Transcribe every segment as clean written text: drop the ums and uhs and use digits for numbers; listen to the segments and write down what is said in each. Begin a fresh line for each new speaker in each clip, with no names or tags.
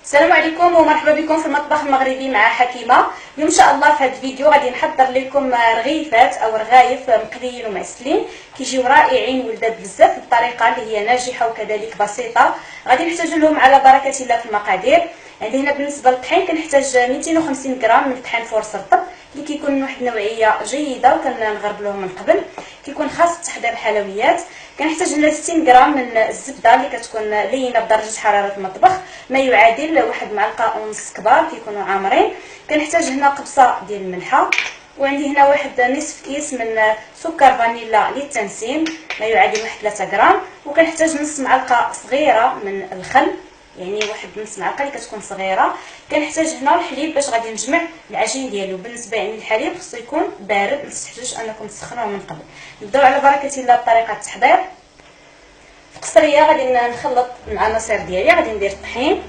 السلام عليكم ومرحبا بكم في المطبخ المغربي مع حكيمه. اليوم ان شاء الله في هذا الفيديو غادي نحضر لكم رغيفات او رغايف مقليين ومعسلين كيجيو رائعين ولذاذ بزاف بالطريقه اللي هي ناجحه وكذلك بسيطه. غادي نحتاج لهم على بركه الله في المقادير. عندي هنا بالنسبه للطحين كنحتاج 250 غرام من الطحين فورس رطب اللي كيكون واحد النوعيه جيده وكنغربلوه من قبل، كيكون خاص تحضير الحلويات. كنحتاج هنا 60 غرام من الزبده اللي كتكون لينه بدرجه حراره المطبخ، ما يعادل واحد معلقه ونص كبار كيكونوا عامرين. كنحتاج هنا قبصه ديال الملحه، وعندي هنا واحد نصف كيس من سكر فانيلا للتنسيم ما يعادل واحد 3 غرام، وكنحتاج نص معلقه صغيره من الخل، يعني واحد نص معلقه اللي كتكون صغيره. كنحتاج هنا الحليب باش غادي نجمع العجين ديالو. بالنسبه يعني الحليب خصو يكون بارد، ما تحتاجوش انكم تسخنوه من قبل. نبداو على بركه الله بطريقه التحضير. في القصريه غادي نخلط العناصر ديالي. غادي ندير الطحين،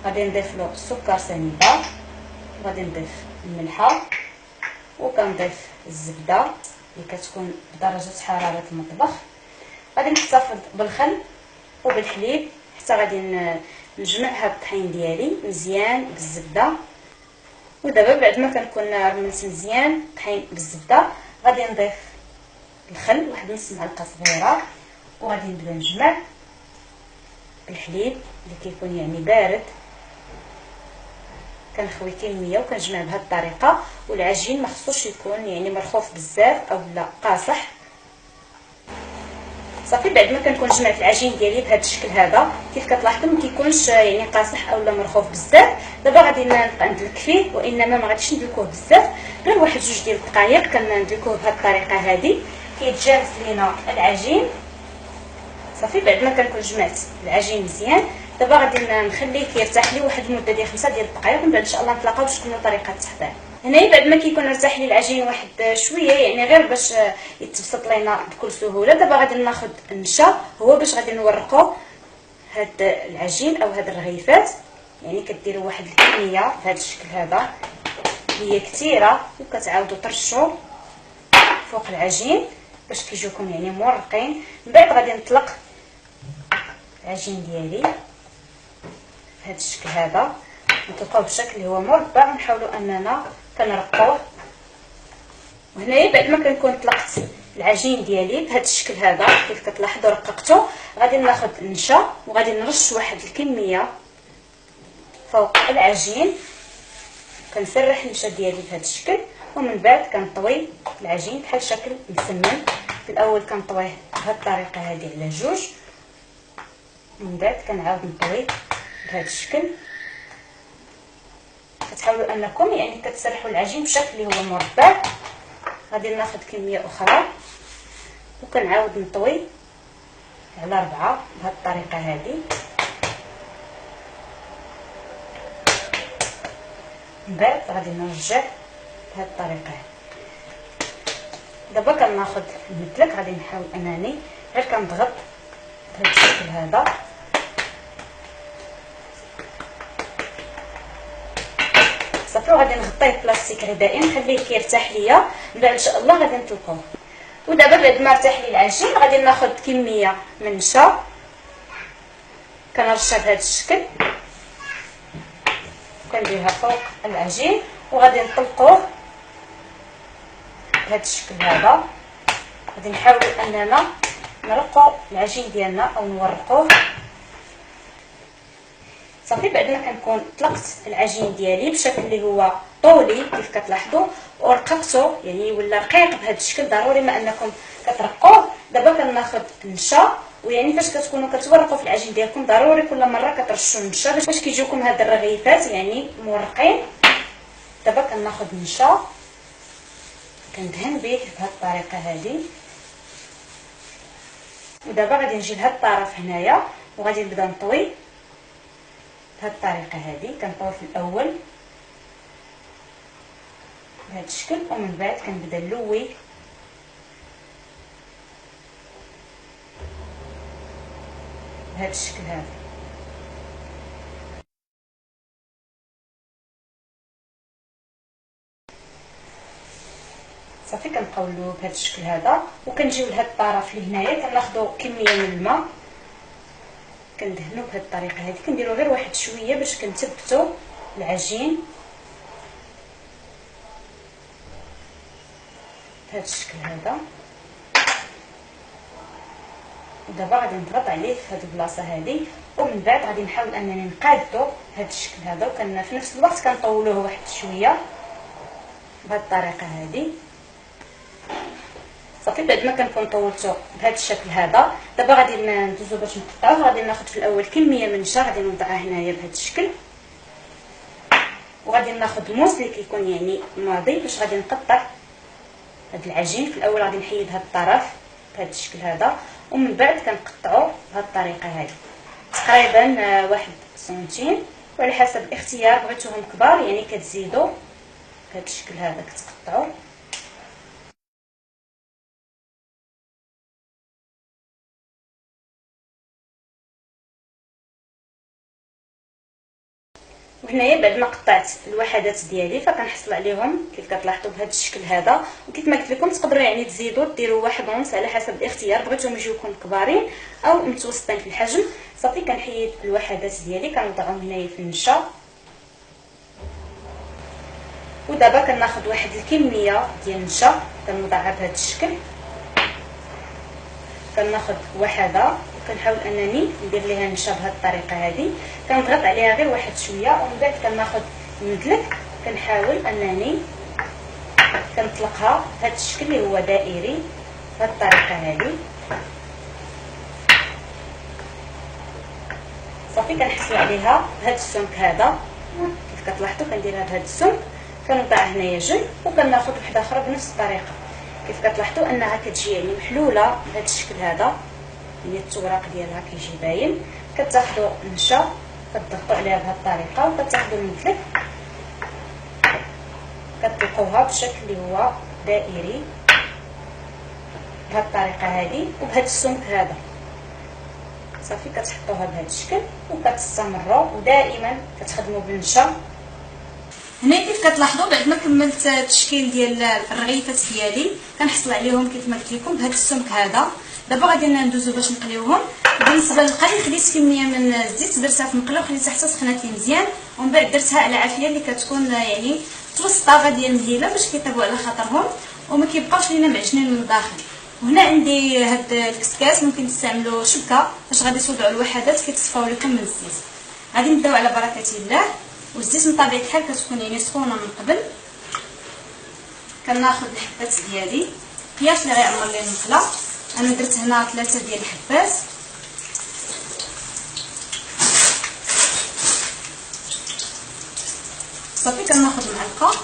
غادي نضيف له السكر سنيده، غادي نضيف الملحه، وكنضيف الزبده اللي كتكون بدرجه حراره المطبخ. غادي نحتفظ بالخل وبالحليب حتى غادي نجمع هاد الطحين ديالي مزيان بالزبده. ودابا بعد ما كنكون رملت مزيان الطحين بالزبده غادي نضيف الخل واحد نص معلقه صغيره، وغادي نبدا نجمع الحليب اللي كيكون يعني بارد. كنخوي كميه وكنجمع بهذه الطريقه، والعجين ما خصوش يكون يعني مرخوف بزاف او لا قاصح. صافي بعد ما كنكون جمعت العجين ديالي بهذا الشكل هذا كيف كتلاحظوا ما كيكونش يعني قاصح اولا مرخوف بزاف. دابا غادي نبقى ندلك فيه، وانما ما غاديش ندلكوه بزاف، غير واحد جوج ديال الدقائق كندلكوه بهذه الطريقه هذه كيتجانس لينا العجين. صافي بعد ما كنكون جمعت العجين مزيان دابا غادي نخليه كيرتاح لي واحد المده ديال 5 ديال الدقائق، ومن بعد ان شاء الله نتلاقاو باش تكونوا طريقه التحضير. هنايا بعد ما كيكون ارتاح لي العجين واحد شويه يعني غير باش يتبسط لينا بكل سهوله، دابا غادي ناخذ النشا هو باش غادي نورقوا هاد العجين او هاد الرغيفات. يعني كديروا واحد الكميه بهذا الشكل هذا هي كثيره، وكتعاودوا ترشوا فوق العجين باش كيجيوكم يعني مورقين. من بعد غادي نطلق العجين ديالي بهذا الشكل هذا، نطلقوه بشكل اللي هو مربع ونحاولوا اننا كنرقوه. وهنايا بعد ما كنكون طلقت العجين ديالي بهذا الشكل هذا كيف كتلاحظوا رققته، غادي ناخذ النشا وغادي نرش واحد الكميه فوق العجين. كنسرح النشا ديالي بهذا الشكل، ومن بعد كنطوي العجين بحال شكل مسمن. في الاول كنطويه بهذه الطريقه هذه على جوج، من بعد كنعاود نطوي بهذا الشكل. كتحاولوا انكم يعني كتسرحوا العجين بشكل اللي هو مربع. غادي ناخذ كميه اخرى وكنعاود نطوي على 4 بهذه الطريقه هذه. من بعد غادي نرجع بهذه الطريقه. دابا كناخذ المدلك، غادي نحاول انني غير كنضغط بهذا الشكل هذا. صافي وغادي نغطيه بلاستيك غذائي نخليه كيرتاح ليا. من بعد ان شاء الله غادي نطلقوه. ودابا بعد ما ارتاح لي العجين غادي ناخذ كميه من النشا كنرشها بهذا الشكل وكنديرها فوق العجين، وغادي نطلقوه بهذا الشكل هذا. غادي نحاولوا اننا نرقوا العجين ديالنا او نورقوه. صافي بعد ما كنكون طلقت العجين ديالي بشكل اللي هو طولي كيف كتلاحظوا ورققته يعني ولا رقيق بهذا الشكل، ضروري ما انكم كترقوه. دابا كناخذ النشا، ويعني فاش كتكونوا كتورقوا في العجين ديالكم ضروري كل مره كترشوا النشا باش كيجيوكم هاد الرغيفات يعني مورقين. دابا كناخذ النشا كندهن به بهذه الطريقه هذه. ودابا غادي نجي لهاد الطرف هنايا وغادي نبدا نطوي بهذه الطريقه هذه. كنطوي في الاول بهذا الشكل، ومن بعد كنبدا نلوي بهذا الشكل هذا. صافي كنبقاو نلويو بهذا الشكل هذا، وكنجيو لهاد الطرف اللي هنايا كناخذوا كميه من الماء كندهنو بهذه الطريقه هذه. كنديروا غير واحد شويه باش كنثبتوا العجين بهذا الشكل هذا. ودابا غادي نضغط عليه في هذه البلاصه هذه، ومن بعد غادي نحاول انني نقادو بهذا الشكل هذا، وكان في نفس الوقت كنطولوه واحد شويه بهذه الطريقه هذه. صافي بعد ما كنكون طولته بهذا الشكل هذا، دابا غادي ندوزو باش نقطعوه. غادي ناخذ في الاول كميه من النشا غادي نوضعها هنايا بهذا الشكل، وغادي ناخذ الموس اللي كيكون يعني ماضي باش غادي نقطع هذا العجين. في الاول غادي نحيد هذا الطرف بهذا الشكل هذا، ومن بعد كنقطعو بهذه الطريقه هذه تقريبا 1 سنتيم، وعلى حسب الاختيار بغيتوهم كبار يعني كتزيدوا بهذا الشكل هذا كتقطعوا. وهنايا بعد ما قطعت الوحدات ديالي فكنحصل عليهم كيف كتلاحظوا بهذا الشكل هذا. وكيف ما قلت لكم تقدروا يعني تزيدوا ديروا 1 ونص على حسب الاختيار، بغيتوهم يجيوكم كبارين او متوسطين في الحجم. صافي كنحيد الوحدات ديالي كنوضعهم هنايا في النشا. ودابا كناخذ واحد الكميه ديال النشا كنوضعها بهذا الشكل، كناخذ وحده وكنحاول انني ندير ليها النشا بهذه الطريقه هذه. كنضغط عليها غير واحد شويه، ومن بعد كناخذ المدلك كنحاول انني كنطلقها بهذا الشكل اللي هو دائري بهذه الطريقه هذه. صافي كنحصل عليها بهذا السمك هذا كيف كتلاحظوا كنديرها بهذا السمك، كنوضعها هنايا جنب وكناخذ وحده اخرى بنفس الطريقه. كيف كتلاحظوا انها كتجي يعني محلوله بهذا الشكل هذا، يعني التوراق ديالها كيجي باين. كتاخذوا النشا كتضغطوا عليها بهذه الطريقه، وكتاخذوا المدلك كتطلقوها بشكل اللي هو دائري بهذه الطريقه هذه وبهذا السمك هذا. صافي كتحطوها بهذا الشكل وكتستمروا، ودائما كتخدموا بالنشا. هنا كيف كتلاحظوا بعد ما كملت التشكيل ديال الرغيفات ديالي كنحصل عليهم كيف ما قلت لكم بهذا السمك هذا. دابا غادي ندوزو باش نقليوهم. بالنسبه للقلي خديت كميه من الزيت درتها في مقله وخليتها حتى سخنات لي مزيان، ومن بعد درتها على عافيه اللي كتكون يعني متوسطه غادي مهيله باش كيطيبوا على خاطرهم وما كيبقاوش لينا معجنين من الداخل. وهنا عندي هاد الكسكاس ممكن تستعملوا شبكه باش غادي توضعوا الوحدات كيتصفاو لكم من الزيت. غادي نبداو على بركه الله. والزيت من طبيعه الحال كتكون يعني سخونه من قبل. كناخذ الحبات ديالي قياس اللي غيعمر لي المقله. انا درت هنا 3 ديال الحبات. صافي كناخذ معلقه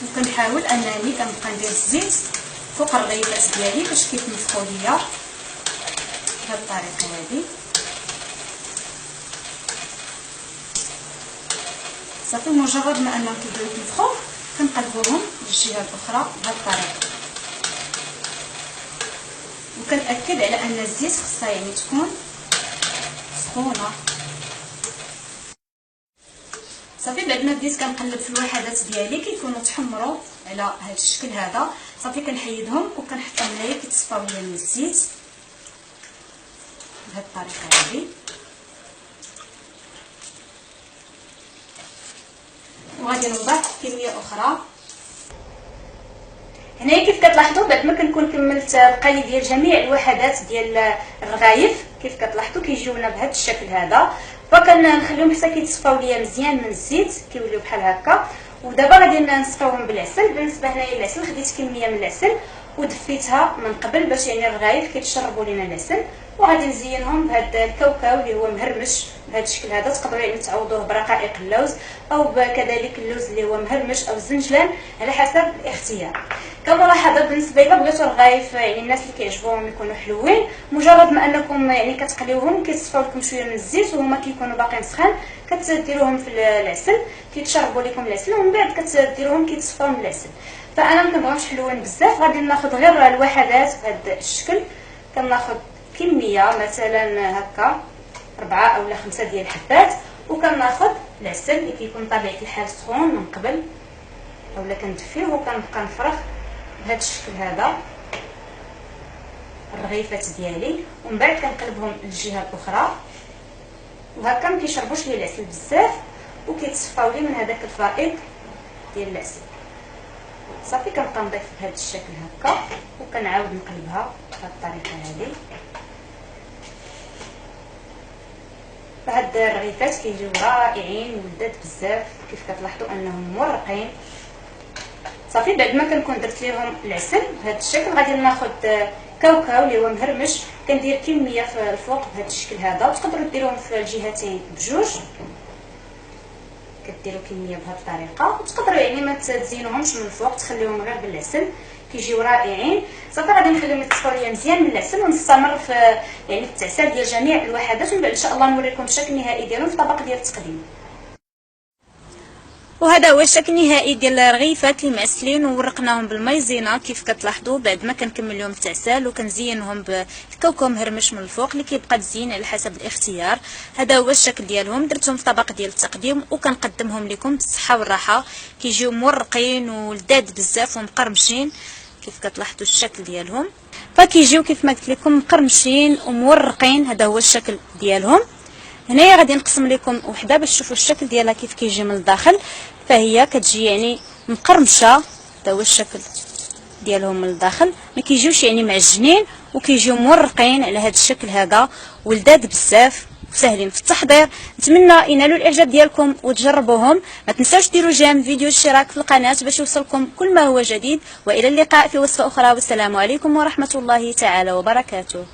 وكنحاول انني كنبقى ندير الزيت فوق الرغيفات ديالي باش كيتنفخوا ليا بهذه الطريقه هذه. صافي مجرد ما انهم كيبداو يتنفخوا كنقلبوهم للجهه الاخرى بهذه الطريقه. وكنأكد على ان الزيت خصها يعني تكون سخونه. صافي بعد ما بديت كنقلب في الوحدات ديالي كيكونوا تحمروا على هذا الشكل هذا. صافي كنحيدهم وكنحطهم هنايا كيتصفاو ليا من الزيت بهذه الطريقه هذه. وغادي نوضع كميه اخرى. هنايا كيف كتلاحظوا بعد ما كنكون كملت القلي ديال جميع الوحدات ديال الرغايف كيف كتلاحظوا كيجيونا بهذا الشكل هذا. فكنخليهم حتى كيتصفاو ليا مزيان من الزيت كيوليو بحال هكا. ودابا غادي نصفاوهم بالعسل. بالنسبه هنايا العسل خديت كميه من العسل ودفيتها من قبل باش يعني الرغايف كيتشربوا لينا العسل. وغادي نزينهم بهذا الكاوكاو اللي هو مهرمش بهذا الشكل هذا. تقدروا يعني تعوضوه برقائق اللوز او كذلك اللوز اللي هو مهرمش او الزنجلان على حسب الاختيار. كملاحظه بالنسبه لي بغيتوا الرغايف يعني الناس اللي كيعجبوهم يكونوا حلوين، مجرد ما انكم يعني كتقليوهم كيتصفاو لكم شويه من الزيت وهما كيكونوا باقيين سخان كتديروهم في العسل كيتشربوا لكم العسل، ومن بعد كتديروهم كيتصفاو من العسل. فانا ما كنبغيهمش حلوين بزاف. غادي ناخذ غير الوحدات بهذا الشكل. كناخذ كميه مثلا هكا 4 أو 5 ديال الحبات، وكناخذ العسل اللي كيكون طبيعه الحال سخون من قبل اولا كندفيه وكنبقى نفرغ بهذا الشكل هذا. الرغيفات ديالي، ومن بعد كنقلبهم للجهه الاخرى، وهكا ما كيشربوش لي العسل بزاف وكيتصفاو لي من هذاك الفائض ديال العسل. صافي كنبقى نضيف بهذا الشكل هكا وكنعاود نقلبها بهذه الطريقه هذه. هاد الرغيفات كيجيو رائعين ولذاذ بزاف، كيف كتلاحظوا انهم مورقين. صافي بعد ما كنكون درت ليهم العسل بهذا الشكل غادي ناخذ كاوكاو اللي هو مهرمش، كندير كميه في الفوق بهذا الشكل هذا، وتقدروا ديروهم في الجهتين بجوج، كديروا كميه بهذه الطريقه، وتقدروا يعني ما تزينوهمش من الفوق، تخليهم غير بالعسل كيجيو رائعين. صافي غادي نخليهم يتصفوا ليا مزيان من العسل، ونستمر في يعني التعسال ديال جميع الوحدات، ومن بعد ان شاء الله نوريكم الشكل النهائي ديالهم في طبق ديال التقديم. وهذا هو الشكل النهائي ديال الرغيفات اللي معسلين وورقناهم بالمايزينا كيف كتلاحظوا، بعد ما كنكمل لهم التعسال وكنزينهم بالكاوكاو مهرمش من الفوق اللي كيبقى تزيين على حسب الاختيار. هذا هو الشكل ديالهم، درتهم في طبق ديال التقديم وكنقدمهم لكم بالصحه والراحه. كيجيو مورقين ولذاذ بزاف ومقرمشين كيف كتلاحظوا الشكل ديالهم، فكيجيو كيف ما قلت لكم مقرمشين ومورقين. هذا هو الشكل ديالهم. هنايا غادي نقسم لكم وحده باش تشوفوا الشكل ديالها كيف كيجي من الداخل، فهي كتجي يعني مقرمشه. هذا هو الشكل ديالهم من الداخل، ما كيجيوش يعني معجنين وكيجيو مورقين على هذا الشكل هذا ولذاذ بزاف وسهلين في التحضير. نتمنى ينالوا الاعجاب ديالكم وتجربوهم. ما تنساوش ديروا جيم فيديو اشتراك في القناه باش يوصلكم كل ما هو جديد، والى اللقاء في وصفه اخرى، والسلام عليكم ورحمه الله تعالى وبركاته.